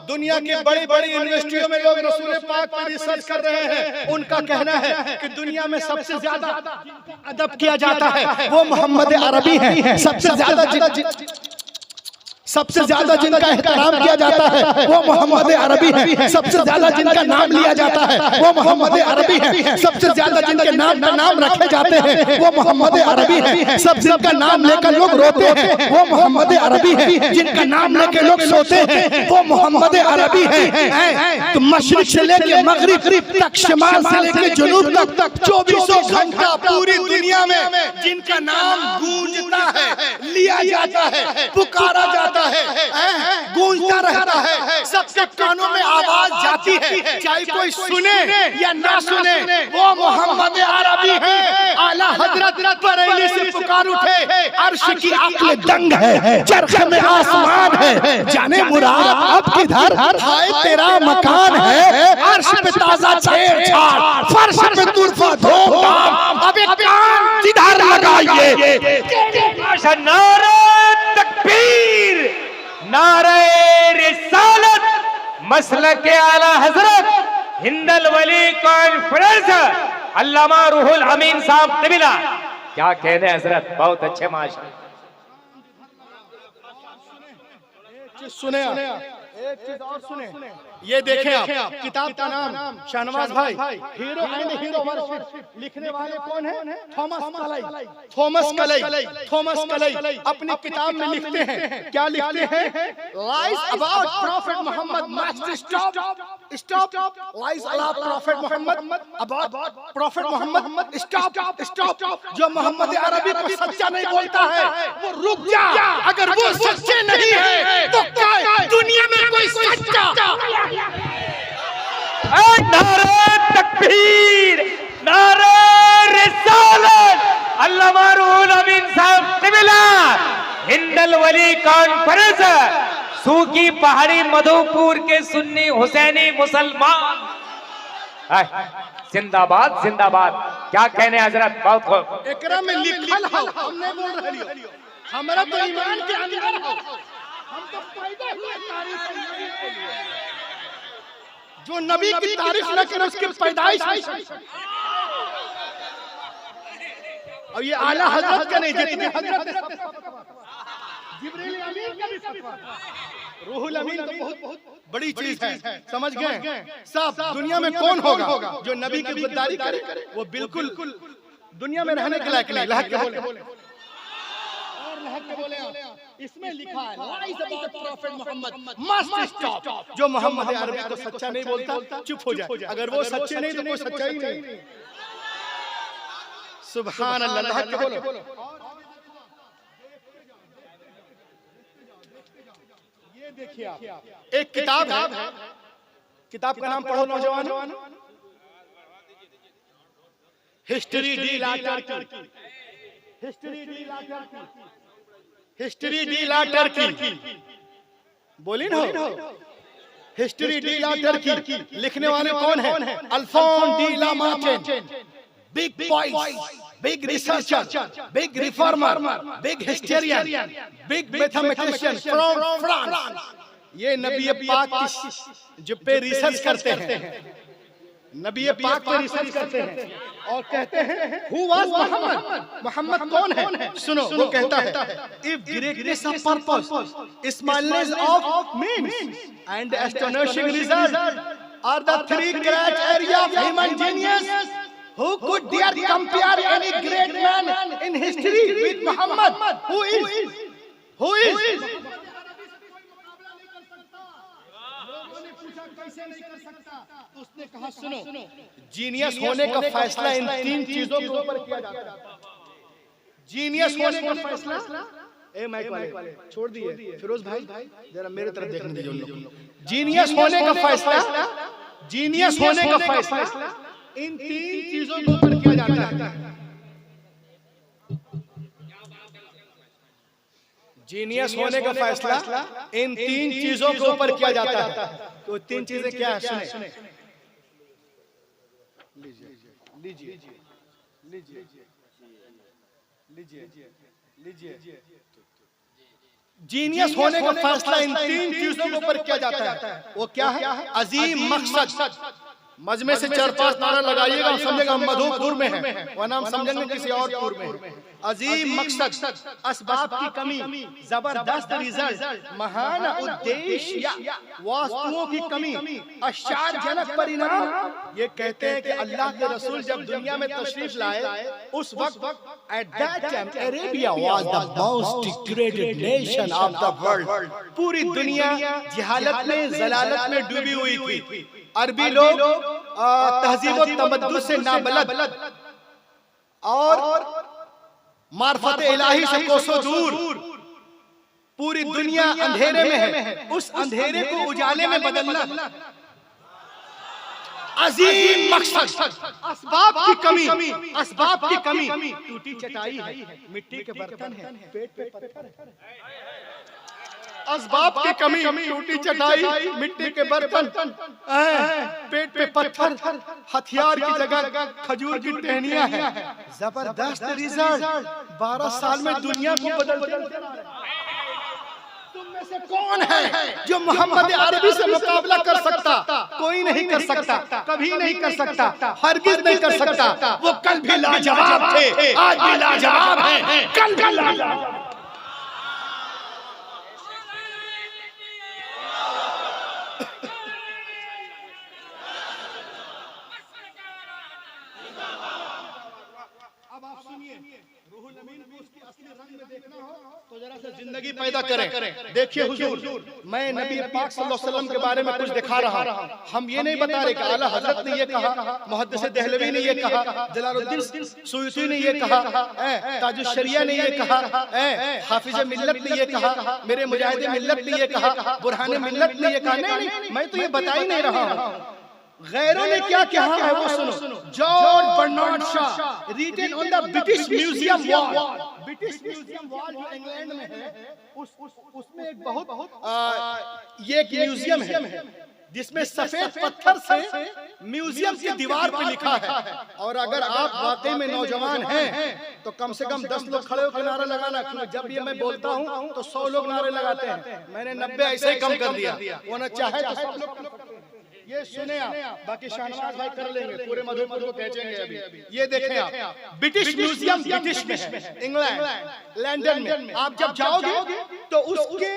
दुनिया की बड़ी बड़ी यूनिवर्सिटियों में लोग रसूल पाक पर रिसर्च कर रहे हैं। उनका कहना है कि दुनिया में सबसे ज्यादा अदब किया जाता है वो मोहम्मद अरबी है। सबसे ज्यादा जिनका एहतराम किया जाता है वो मोहम्मद अरबी है। सबसे ज्यादा जिनका नाम लिया जाता है वो मोहम्मद अरबी है। सबसे ज्यादा जिनके नाम रखे जाते हैं वो मोहम्मद अरबी है। सब जिनका नाम लेकर लोग रोते हैं वो मोहम्मद अरबी है। जिनका नाम लेकर लोग सोते हैं वो मोहम्मद अरबी है। तो मशरिक से लेकर मगरिब तक, शिमाल से लेकर जुनूब तक 24 घंटा पूरी दुनिया में जिनका नाम गूंजता है, लिया जाता है, पुकारा जाता है, गूंजता रहता है, सबके कानों में आवाज जाती है, चाहे कोई सुने या ना सुने, वो मोहम्मद अरबी है। आला हजरत बरेली से पुकार उठे, अर्श की अक्ल दंग है, चरख में आसमान है, जाने मुराद अब किधर हाय तेरा मकान है। अर्श पे ताजा छेड़छाड़, फर्श पे तुरफा धूम-धाम, अब एक कान जिधर लगाइए। नारे तकबीर, नारे रिसालत, मसलके आला हजरत, हिंदल वली कॉन्फ्रेंस, अल्लामा रूहुल अमीन साहब क़िबला। क्या कहने हजरत, बहुत अच्छे माशाअल्लाह। सुने एक चीज और सुने, ये देखें आप, किताब का नाम शाहनवाज भाई, हीरो एंड हीरो वर्शिप। लिखने वाले कौन है? थॉमस कलई। थॉमस कलई अपनी किताब में लिखते हैं, क्या लिखते हैं? Lies about prophet Muhammad must stop lies about prophet Muhammad, about prophet Muhammad stop. जो मोहम्मद अरबी को सच्चा नहीं बोलता है वो रुक जा, अगर वो सच्चे नहीं है तो क्या दुनिया में कोई सच्चा? नारे तकबीर, नारे रिसालत, अल्लामा रूहुल अमीन साहब क़िबला, हिंदल वली कॉन्फ्रेंस, सूकी पहाड़ी मधुपुर के सुन्नी हुसैनी मुसलमान। जिंदाबाद जिंदाबाद। क्या कहने हजरत, बहुत खूब। एकरा में लिखल है, हम नहीं बोल रहे हो, हमारा तो ईमान के अंदर है, हम तो पैदा हुए तारीफ नबी के लिए। जो नबी की तारीफ न करे उसकी पैदाइश नहीं। और ये आला हजरत का नहीं, जितने हजरत जिब्रील अमीन का भी सफर, रूहुल अमीन तो बहुत बड़ी चीज है, समझ गए साहब। दुनिया में कौन होगा जो नबी की गद्दारी करे? वो बिल्कुल दुनिया में रहने के लायक नहीं। लहक के बोले और लहक के बोले। इसमें लिखा है lies about prophet Muhammad must stop. जो मोहम्मद अरबी को सच्चा नहीं बोलता चुप हो जाए, अगर वो सच्चे नहीं तो कोई सच्चा ही नहीं। सुभान अल्लाह। लहक के बोलो। ये देखिए आप, एक किताब है, किताब का नाम पढ़ो नौजवान, हिस्ट्री डी ला टर्की। हिस्ट्री डी ला टर्की, हिस्ट्री डी ला टर्की, बोली ना, हिस्ट्री डी ला टर्की। लिखने वाले कौन है? Alphonse de Lamartine. Big point, big researcher, big reformer, big historian, big mathematician from France. ये नबी पाक जो पे रिसर्च करते हैं, नबी पाक पे रिसर्च करते हैं और कहते हैं हु वाज मोहम्मद, मोहम्मद कौन है? सुनो, वो कहता है if greatness of purpose, smallness of means and astonishing result are the three great area of human genius, who could dare compare any great man in history with Muhammad? Who is? लोगों ने पूछा कैसे नहीं कर सकता, तो उसने कहा सुनो, जीनियस होने का फैसला इन तीन चीजों के ऊपर किया जाता है। जीनियस होने का फैसला, ए माइक वाले छोड़ दिए, फिरोज भाई जरा मेरे तरफ देखने दीजिए उन लोग। जीनियस होने का फैसला, जीनियस होने का फैसला इन तीन चीजों के ऊपर किया जाता है। जीनियस होने का फैसला इन तीन चीजों के ऊपर किया जाता है। तो तीन चीजें क्या है? सुने, लीजिए। जीनियस होने का फैसला इन तीन चीजों के ऊपर किया जाता है। वो क्या है? अजीम मकसद। मजमे से 4-5 नारा लगाइएगा, हम समझेंगे हम मधुपुर में हैं, वरना हम समझेंगे किसी और पुर में। अजीम मकसद, असबाब की कमी, जबरदस्त रिजल्ट, महान उद्देश्य, वस्तुओं की कमी, आश्चर्यजनक परिणाम। ये कहते हैं कि अल्लाह के रसूल जब दुनिया में तशरीफ लाए, उस वक्त at that time Arabia was the most graded nation of the world. पूरी दुनिया जहालत में, जलालत में डूबी हुई थी। अरबी लोग तहजीब और तमद्दुन से नाबलद और मार्फत इलाही से कोसों दूर। पूरी दुनिया अंधेरे में है, उस अंधेरे को उजाले में बदलना अजीम मकसद। असबाब की कमी, असबाब की कमी, टूटी चटाई है, मिट्टी के बर्तन है, पेट पे पत्थर है। असबाब की कमी, टूटी चटाई, मिट्टी के बर्तन, पेट पे पत्थर, हथियार की जगह खजूर की टहनियां हैं। जबरदस्त रिजल्ट, 12 साल में दुनिया को बदल दिया। तुम में से कौन है जो मोहम्मद अरबी से मुकाबला कर सकता? कोई नहीं कर सकता, कभी नहीं कर सकता, हरगिज नहीं कर सकता। वो कल भी लाजवाब थे, आज भी लाजवाब हैं, कल भी लाजवाब। जिंदगी पैदा करें। देखिए हुजूर, मैं नबी पाक सल्लल्लाहु अलैहि वसल्लम के बारे में कुछ दिखा रहा हूं। हम ये नहीं बता रहे कि आला हजरत ने ये कहा, मुहद्दिस देहलवी ने ये कहा, जलालुद्दीन सुयूती ने ये कहा, ताजुश शरिया ने ये कहा, हाफिज मिल्लत ने ये कहा, मेरे मुजाहिद मिल्लत ने ये कहा, बुरहान मिल्लत ने ये कहा। नहीं, मैं तो ये बता ही नहीं रहा हूं। गैरों ने क्या कहा है वो सुनो। George Bernard Shaw written on the British museum wall. British museum wall जो इंग्लैंड में है, उसमें एक बहुत ये एक म्यूजियम है जिसमें सफेद पत्थर से म्यूजियम की दीवार पे लिखा है। और अगर आप वाकई में नौजवान हैं तो कम से कम 10 लोग खड़े होकर नारा लगाना। जब ये मैं बोलता हूँ तो 100 लोग नारे लगाते हैं, मैंने 90 ऐसे ही कम कर दिया। वो न चाहे तो सब लोग ये सुने आप, बाकी शाहनवाज भाई कर लेंगे, पूरे मधुपुर को भेजेंगे अभी। ये देखें आप, ब्रिटिश म्यूजियम ब्रिटिश में है, इंग्लैंड लंदन में। आप जब जाओगे तो उसके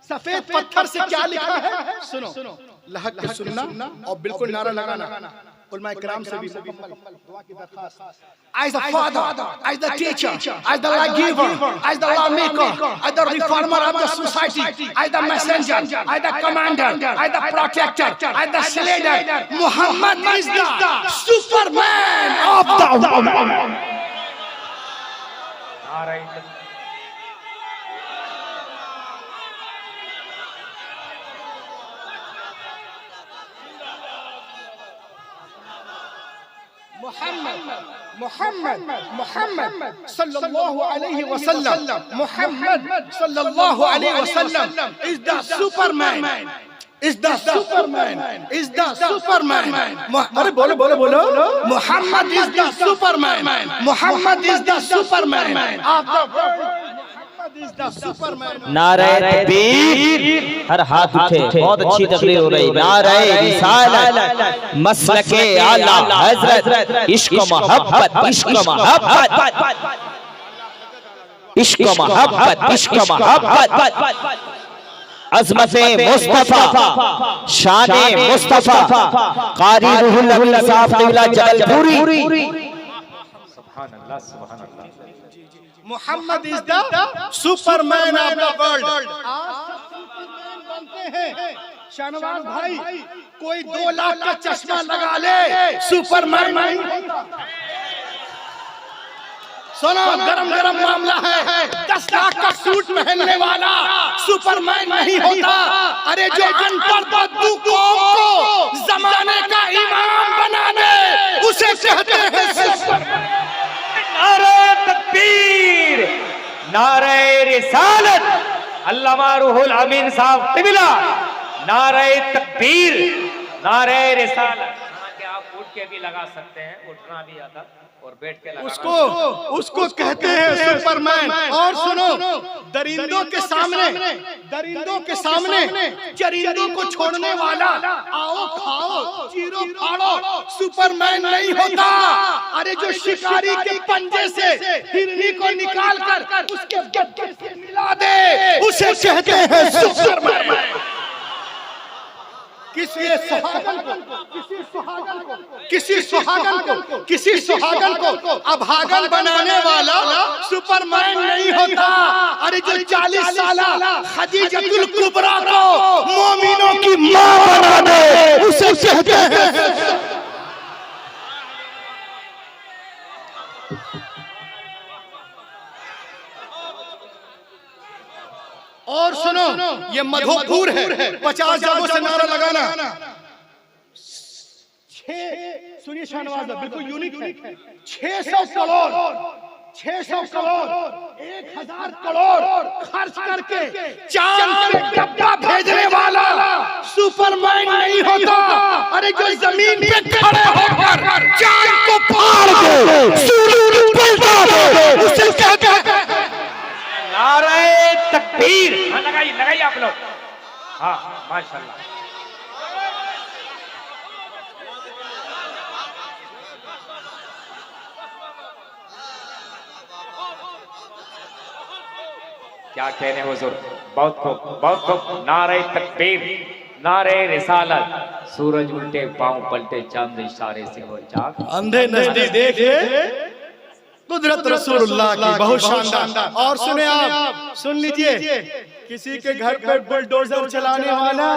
सफेद पत्थर से क्या लिखा है सुनो। लहक के सुनना और बिल्कुल नारा लगाना। उलमा इकराम से भी मुकम्मल दुआ की दरखास्त। As the father, as the teacher, as the life giver, as the lawmaker, as the reformer of the society, as the messenger, as the commander, as the protector, as the leader, Muhammad is the Superman of the world. Muhammad sallallahu alaihi wasallam, Muhammad sallallahu alaihi wasallam is the Superman, is the Superman, is the Superman. अरे बोलो बोलो बोलो, Muhammad is the Superman, Muhammad is the Superman of the world. नारे तकबीर, हर हाथ उठे, बहुत अच्छी तकरीर हो रही। नारे रिसालत, मसलके आला हजरत, इश्क मोहब्बत, इश्क मोहब्बत, इश्क मोहब्बत, इश्क मोहब्बत, अज़मते मुस्तफा, शाने मुस्तफा, कारी रूहुल अमीन साहब क़िबला जबलपुरी। सुभान अल्लाह, सुभान अल्लाह। Muhammad is the Superman of the world. बनते हैं शाहनवाज भाई, कोई 2 लाख का चश्मा लगा ले, सुपरमैन नहीं होता। सुनो, गरम गरम मामला है। 10 लाख का सूट पहनने वाला सुपरमैन नहीं होता। अरे जो अनपढ़ बद्दू कौम को जमाने का इमाम बना दे, उसे कहते हैं सुपरमैन। नारे तकबीर, नारे रिसालत, अल्लामा रूहुल अमीन साहब क़िबला, नारे तकबीर, नारे रिसालत। आप उठ के भी लगा सकते हैं, उठना भी आता और बैठ के लगा। उसको कहते हैं सुपरमैन। और सुनो, दरिंदों के सामने चरिंदों को छोड़ने वाला, आओ खाओ चीरो फाड़ो, सुपरमैन नहीं होता। अरे जो शिकारी के पंजे से हिरनी को निकाल कर उसके गद्दे से मिला दे, उसे कहते हैं सुपरमैन। किसी सुहागन को अभागन बनाने वाला सुपरमैन नहीं होता। अरे जो 40 साला खदीजतुल कुबरा को मोमिनों की मां बना दे, उसे कहते हैं। और सुनो, ये मधुपुर है, 50 जगहों से नारा लगाना। सुनिए शाहनवाज, बिल्कुल यूनिक है। 600 करोड़ 1000 करोड़ खर्च करके चांद पे डब्बा भेजने वाला सुपरमैन नहीं होता। अरे जो जमीन पे खड़े होकर चांद को फाड़ दे, सूरज पलटा दे, उसे कहते हैं। नारे तकबीर, लगाइए आप लोग। हाँ, माशाल्लाह। क्या कहने हुजूर, बहुत खूब। नारे तकबीर, नारे रिसालत, सूरज उल्टे पांव पलटे, चांद इशारे से हो जाग। अंधे नजदीक देखे कुदरत रसूलुल्लाह की बहुत शानदार। और सुने आप, सुन लीजिए, किसी के घर पर बुलडोजर चलाने वाला,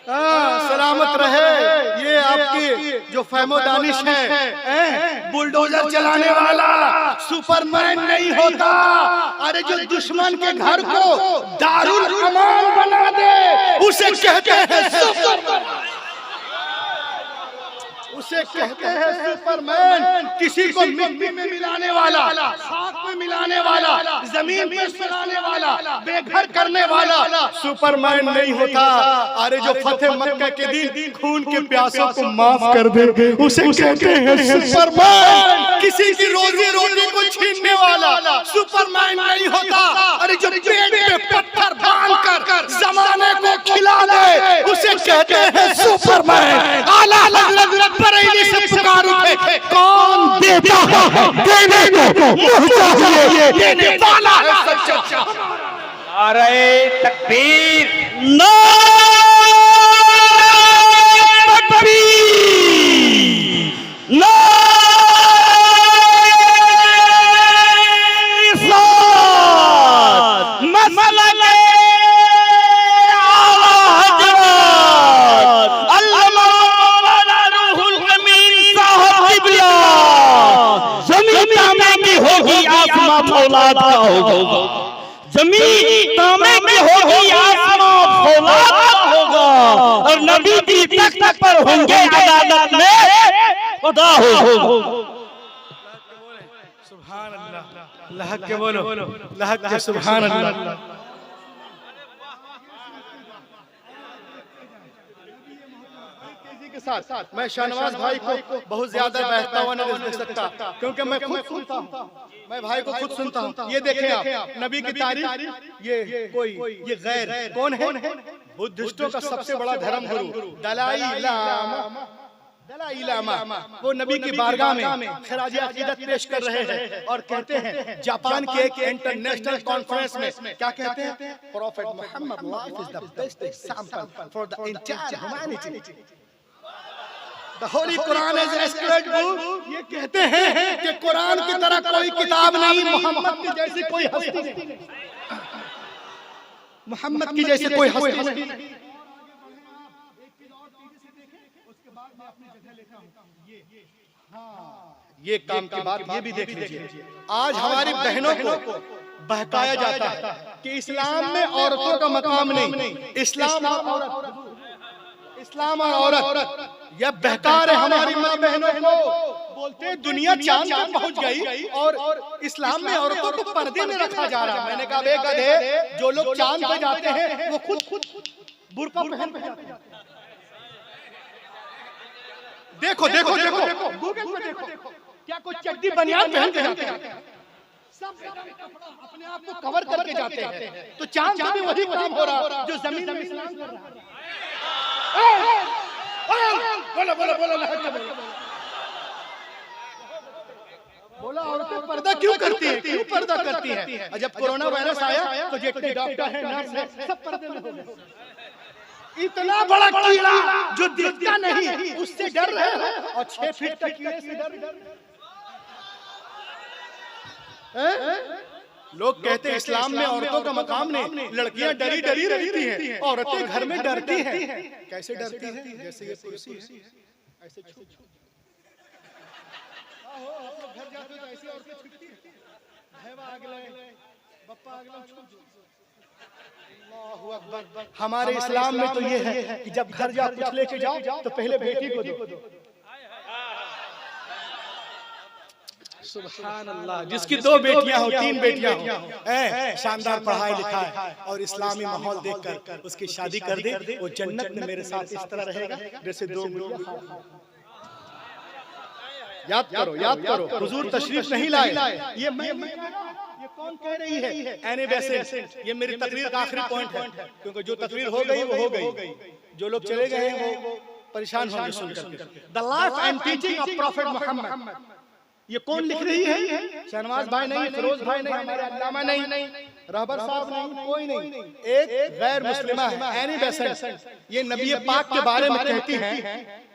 सलामत रहे, ये आपकी जो फहमो दानिश है, बुलडोजर चलाने वाला सुपरमैन नहीं होता। अरे जो दुश्मन के घर को दारुल अमान बना दे उसे कहते हैं सुपरमैन, उसे कहते हैं सुपरमैन। किसी को मिट्टी में मिलाने वाला, खाक में मिलाने वाला, जमीन पे सुलाने वाला, बेघर करने वाला सुपरमैन नहीं होता। अरे जो फतेह मक्का के दिन खून के प्यासों को माफ कर दे उसे कहते हैं सुपरमैन। किसी की रोजी रोटी को छीनने वाला सुपरमैन नहीं होता। अरे जो पेट पे पत्थर बांधकर जमाने को खिला दे उसे कहते हैं सुपरमैन। आला हज़रत बरेली से पुकार उठे, कौन देता है देने को मुँह चाहिए, देने वाला है सच्चा। नारे तकबीर, नारे तकबीर, नारे रिसालत, मसलके आला हज़रत अल्लामा मौलाना रूहुल अमीन साहब किबला। जमीन तामे की होगी, आसमां फौलाद का होगा। जमीन तामे की होगी, आसमां फौलाद का होगा। और नबी की तख्त पर होंगे अदालत में खुदा होगा। सुभान अल्लाह, लहक के बोलो, लहक के सुभान अल्लाह। के साथ मैं शाहनवाज भाई को बहुत ज्यादा बहता हुआ नहीं देख सकता, क्योंकि मैं खुद सुनता हूँ, मैं भाई को खुद सुनता हूँ। ये देखें आप, नबी की तारीफ, ये गैर कौन है? बुद्धिस्टों का सबसे बड़ा धर्म गुरु दलाई लामा, वो नबी की बारगाह में खराज अकीदत पेश कर रहे हैं और कहते हैं जापान के एक इंटरनेशनल कॉन्फ्रेंस में क्या कहते हैं? Prophet Muhammad life is the best example for the entire humanity. The holy Quran is a script book. ये कहते हैं कि कुरान की तरह कोई किताब नहीं, मोहम्मद की जैसी कोई हस्ती नहीं, मोहम्मद की जैसी कोई हस्ती नहीं। ये काम की बात ये भी देख लीजिए, आज हमारी बहनों को बहकाया जाता है कि इस्लाम में औरतों का मकाम नहीं, इस्लाम और औरत। यह बहका रहे हमारी माँ बहनों को, बोलते दुनिया चांद तक पहुंच गई और इस्लाम में औरतों को पर्दे में रखा जा रहा है। मैंने कहा बे गधे, जो लोग चांद पे जाते हैं वो खुद बुर्का पहन के जाते हैं। देखो देखो देखो गूगल पे देखो, क्या कोई चड्डी बनियान पहन के जाते हैं? सब अपने आप को कवर करके जाते हैं। तो चांद पे भी वही काम हो रहा जो जमीन में इस्लाम कर रहा है। बोलो बोलो बोलो बोला, औरतें पर्दा क्यों करती हैं? क्यों पर्दा करती हैं? और जब कोरोना वायरस आया तो जितने डॉक्टर हैं, नर्स हैं, सब पर्दे में हो गए। इतना बड़ा कीड़ा जो दिखता नहीं उससे डर रहे हो, और 6 फीट तक कीड़े से डर। लोग कहते हैं इस्लाम में औरतों का मकाम नहीं, लड़कियां डरी डरी रहती हैं, औरतें घर में डरती हैं। कैसे डरती हैं? जैसे ये कुर्सी है, ऐसे छू घर जाते तो ऐसी औरतें छुपती हैं, भैवा अगले बप्पा अगले छू। अल्लाहू अकबर। हमारे इस्लाम में तो ये है कि जब घर जा कुछ लेके जाओ तो पहले बेटी को दो। सुभान अल्लाह। जिसकी 2 बेटियां हो, 3 बेटियां हो, शानदार पढ़ाई लिखाई और इस्लामी माहौल देखकर उसकी शादी कर दे, वो जन्नत में मेरे साथ इस तरह रहेगा जैसे 2 गुड़िया। याद करो, हुजूर तशरीफ नहीं लाए। ये कौन कह रही है? Annie Besant. ये मेरी तकरीर का आखिरी पॉइंट है, क्योंकि जो तकरीर हो गई वो हो गई, जो लोग चले गए हैं वो परेशान होंगे सुनकर। The life and teaching of prophet Muhammad. ये कौन लिख रही है? शहनवाज भाई नहीं, फिरोज भाई नहीं, हमारे अल्लामा नहीं, रहबर साहब नहीं, कोई नहीं, एक गैर मुस्लिमा है, एनी बेसेंट। ये नबी पाक के बारे में कहती हैं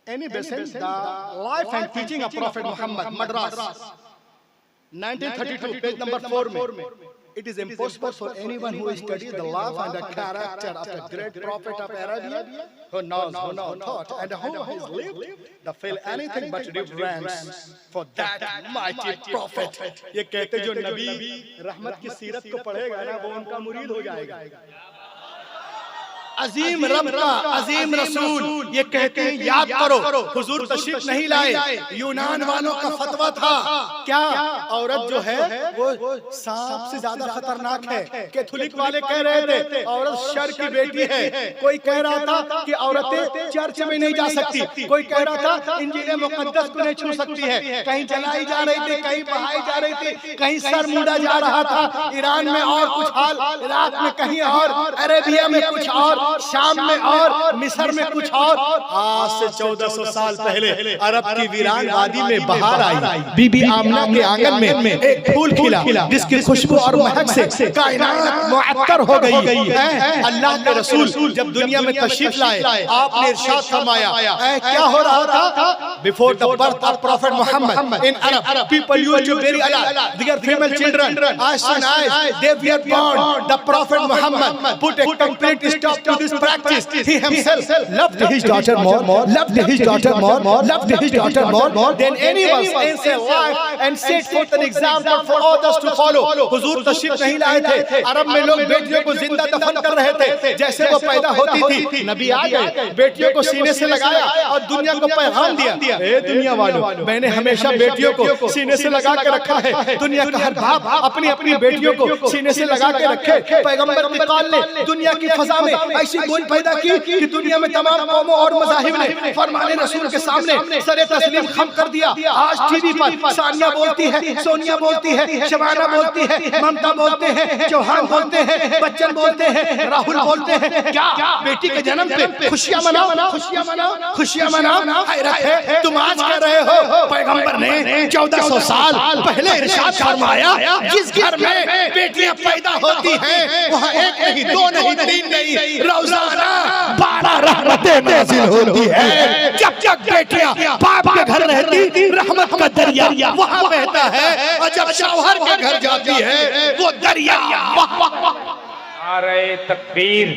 any based the life and teaching of Prophet Muhammad, Madras, 1932, page number 4 में. It is impossible for anyone who studies the life and the character of the great prophet of Arabia, who knows, who knows thought, and who has lived, to feel anything but reverence for that mighty prophet. ये कहते जो नबी रहमत की सीरत को पढ़ेगा ना, वो उनका मुरीद हो जाएगा. अजीम रब का अजीम रसूल ये कहते हैं याद करो, हुजूर तशरीफ नहीं लाए, यूनान वालों का फतवा था क्या औरत जो है वो सांप से ज्यादा खतरनाक है. कैथोलिक वाले कह रहे थे औरत शर की बेटी है. कोई कह रहा था कि औरतें चर्च में नहीं जा सकती. कोई कह रहा था इंजील मुकद्दस को नहीं छू सकती है. कहीं जलाई जा रही थी, कहीं बहाई जा रही थी, कहीं सर मुंडा जा रहा था. ईरान में और कुछ हाल, इराक में कहीं और, अरेबिया में कुछ और, शाम में और, मिस्र में कुछ और. आज से 1400 साल पहले अरब की वीरान वादी में बहार आई. बीबी आमना के आंगन में एक फूल खिला जिसकी खुशबू और महक से कायनात मुअत्तर हो गई. अल्लाह के रसूल जब दुनिया में तशरीफ लाए, आपने इरशाद फरमाया क्या हो रहा था. Before the birth of prophet Muhammad in Arab people used to bury their female children as soon as they were born. The prophet Muhammad put a complete stop to this practice. He himself loved his daughter more, loved his daughter more, loved his daughter more than anyone else in life, and set forth an example for others to follow. हुजूर तशरीफ नहीं लाए थे, अरब में लोग बेटियों को जिंदा दफन कर रहे थे जैसे वो पैदा होती थी. नबी आ गए, बेटियों को सीने से लगाया और दुनिया को पैगाम दिया. ए दुनिया वालों, मैंने हमेशा बेटियों को सीने से लगा के रखा है. दुनिया का हर बाप अपनी अपनी बेटियों को सीने से लगा के रखे. पैगंबर निकाल ले दुनिया की फजा में ऐसी गोल पैदा की कि दुनिया में तमाम कौमों और मज़ाहिब ने फरमाने रसूल के सामने सरे तस्लीम खम कर दिया. आज टीवी पर सानिया बोलती है, सोनिया बोलती है, शबाना बोलती है, ममता बोलते हैं, चौहान बोलते हैं, बच्चन बोलते हैं, राहुल बोलते हैं. क्या बेटी के जन्म पे खुशियां मनाओ, खुशियां मनाओ, खुशियां मनाओ. हैरत है तुम आज कह रहे हो पैगंबर ने 1400 साल पहले इरशाद फरमाया जिस घर में बेटियां पैदा होती हैं वहाँ एक नहीं, दो नहीं, तीन नहीं, रोजाना 12 रहमतें नाज़िल होती है. जब जब बेटियां बाप के घर रहती रहमत का दरिया वहाँ बहता है, और जब शौहर के घर जाती है वो दरिया. नारे तकबीर,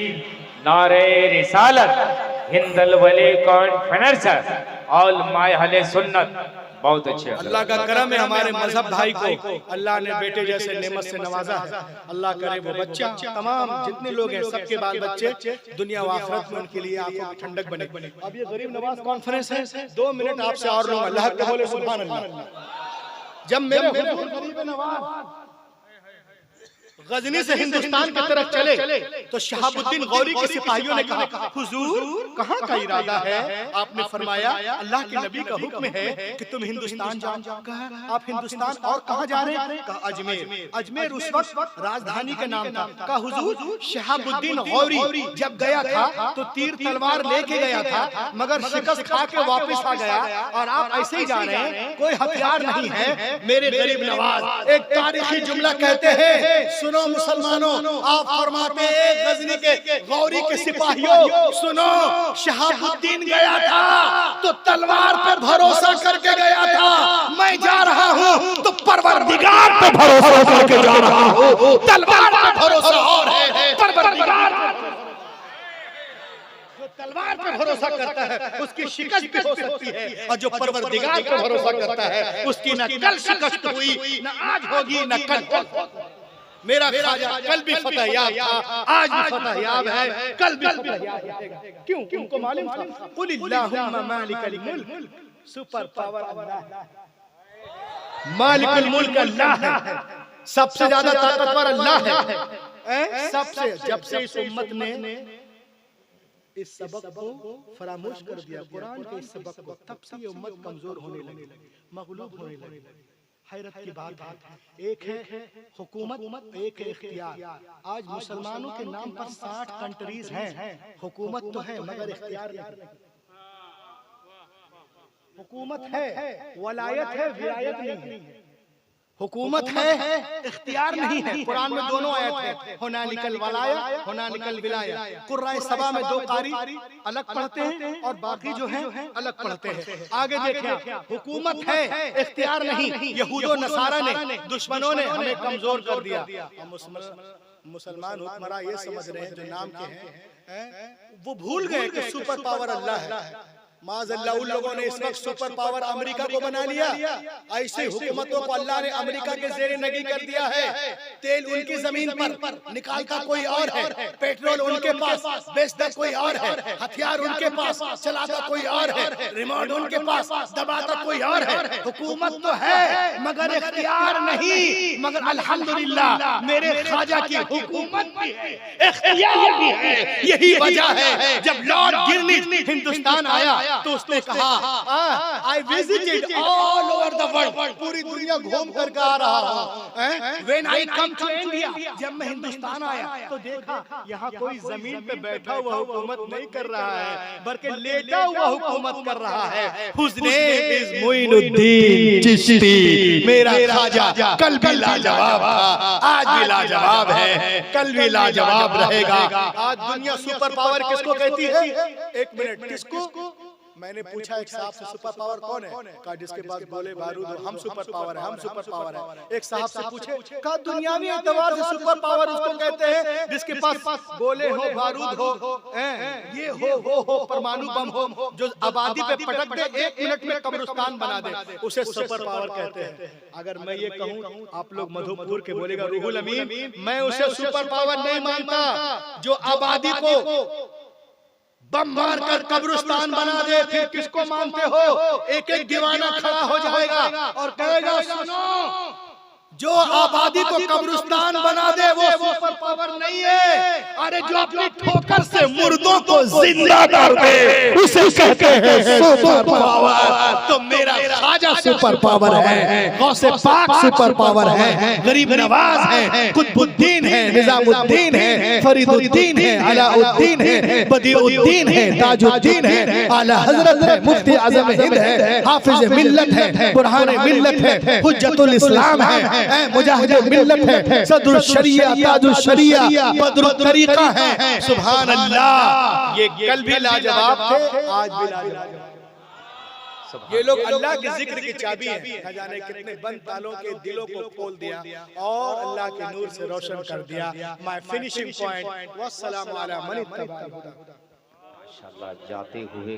नारे रिसालत, हिंदल वली कॉन्फ्रेंस, ऑल माय अहले सुन्नत. बहुत अच्छे. अल्लाह का करम है हमारे मजहब भाई को अल्लाह ने बेटे जैसे नेमत से नवाजा है. अल्लाह करे वो बच्चा तमाम जितने लोग हैं सबके बाल बच्चे दुनिया व आखिरत में उनके लिए आंखों की ठंडक बने. अब ये गरीब नवाज कॉन्फ्रेंस है, 2 मिनट आपसे और लूंगा. अल्लाह के बोले सुभान अल्लाह. जब मेरे गरीब नवाज गजनी से हिंदुस्तान की तरफ चले तो शहाबुद्दीन गौरी के सिपाहियों ने कहा हुजूर कहाँ का इरादा है. आपने फरमाया अल्लाह के नबी का हुक्म है कि तुम हिंदुस्तान जाओ. कहा आप हिंदुस्तान और कहाँ जा रहे हैं. कहा अजमेर. अजमेर उस वक्त राजधानी का नाम था. कहा हुजूर शहाबुद्दीन गौरी जब गया था तो तीर तलवार लेके गया था मगर शिकस्त खा के वापस आ गया और आप ऐसे ही जा रहे हैं, कोई हथियार नहीं है. मेरे गरीब नवाज एक तारीखी जुमला कहते हैं, सुनो मुसलमानों, आप फरमाते हैं गजनी के गौरी के सिपाहियों सुनो, शहाबुद्दीन गया था तो तलवार पे भरोसा करके गया था. मैं जा रहा हूँ तो परवरदिगार पे भरोसा करके जा रहा हूँ. तलवार पे भरोसा और है, परवरदिगार जो तलवार पे भरोसा करता है उसकी शिकस्त भी हो सकती है, और जो परवरदिगार पे भरोसा करता है उसकी न कल शिकस्त हुई, न आज होगी, न कल. मेरा ख्वाजा कल भी फतहयाब था, आज भी फतहयाब है, कल भी फतहयाब रहेगा. क्यों? उनको मालूम था कुलिल्लाहुम्मा मालिकल मुल्क, सुपर पावर अल्लाह है. मालिकुल मुल्क अल्लाह है, सबसे ज्यादा ताकतवर अल्लाह है. सबसे जब से इस उम्मत ने इस सबक को फरामोश कर दिया, कुरान के इस सबक को, तब से ये उम्मत कमजोर होने लगी, मगलूब होने लगी. हैरत की बात है, एक है हुकूमत, एक है इख्तियार. आज मुसलमानों के नाम पर 60 कंट्रीज हैं. हुकूमत तो है मगर इख्तियार नहीं. हुकूमत है, वलायत है, विलायत नहीं है. हुकूमत है, इख्तियार नहीं है। कुरान में दोनों आयत है, होना निकल वलाया, होना निकल विलाया। कुर्राए सबा में दो कारी अलग पढ़ते हैं और बाकी जो है अलग पढ़ते हैं। आगे देखिए, हुकूमत है, इख्तियार नहीं। यहूदो नसारा ने, दुश्मनों ने हमें कमजोर कर दिया। मुसलमान हुक्मरान ये समझ रहे हैं जो नाम के हैं, वो भूल गए कि सुपर पावर अल्लाह है। माज़अल्लाह उन लोगों ने इस वक्त सुपर पावर अमेरिका को बना लिया। ऐसी हुकूमतों को अल्लाह ने अमेरिका के ज़ेरे नगी कर दिया है। तेल उनकी जमीन पर निकालता कोई और है, पेट्रोल उनके पास बेचता कोई और है, हथियार उनके पास चलाता कोई और है, रिमोट उनके पास दबाता कोई और है। हुकूमत तो है मगर इख्तियार नहीं। मगर अल्हम्दुलिल्लाह मेरे ख्वाजा की हुकूमत भी है, इख्तियार भी है। यही वजह है जब लॉर्ड गिरनिच हिंदुस्तान आया तो उसने कहा, I visited all over the world, पूरी दुनिया घूम कर आ रहा हूं। When I come to India, जब मैं हिंदुस्तान आया तो देखा यहाँ कोई जमीन पे बैठा हुआ हुकूमत नहीं कर रहा है, बल्कि लेटा हुआ हुकूमत कर रहा है। Whose name is Moinuddin Chishti. मेरा ख्वाजा कल भी लाजवाब था, आज भी लाजवाब है, कल भी लाजवाब रहेगा। आज दुनिया सुपर पावर किसको कहती है? एक मिनट, किसको? मैंने पूछा एक साहब से, सुपर पावर कौन है? कहा जिसके पास गोले बारूद हो, हम सुपर पावर है, हम सुपर पावर है। एक साहब से पूछे, कहा दुनियावी एतबार से सुपर पावर उसको कहते हैं जिसके पास गोले हो, बारूद हो, ये हो, वो हो, परमाणु बम हो, जो आबादी पे पटक दे, 1 मिनट में कब्रिस्तान बना दे, उसे सुपर पावर कहते हैं। अगर मैं ये कहूँ, आप लोग मधुपुर के बोलेगा रूहुल अमीन, मैं उसे सुपर पावर नहीं मानता जो आबादी को बम मार कर कब्रिस्तान बना दे। फिर किसको मानते हो? एक एक दीवाना खड़ा हो जाएगा और कहेगा, सुनो, जो आबादी को कब्रिस्तान बना दे वो सुपर पावर नहीं है। अरे जो अपनी ठोकर से मुर्दों को जिंदा कर दे उसे कहते हैं सुपर पावर। तो मेरा ख्वाजा सुपर पावर है, गौसे पाक सुपर पावर है, गरीब नवाज है, कुतुबुद्दीन है, निजामुद्दीन है, फरीदुद्दीन है, अलाउद्दीन है, बदीउद्दीन है, ताजुद्दीन है, आला हजरत है, मुफ्ती आजम हिंद है, हाफिज मिल्लत है, बुरहान मिल्लत है, हुज्जतुल इस्लाम है, मुजाहिद मिल्लत है, सदरुल शरिया, ताजुल शरिया, बदरुल तरीका है। सुभान अल्लाह, ये कल भी लाजवाब थे, आज भी लाजवाब। ये लोग अल्लाह के जिक्र की चाबी है, न जाने कितने बंद तालों के दिलों को खोल दिया और अल्लाह के नूर से रोशन कर दिया। माय फिनिशिंग पॉइंट, वस्सलामु अला मन इत्तबअल हुदा। माशाअल्लाह, जाते हुए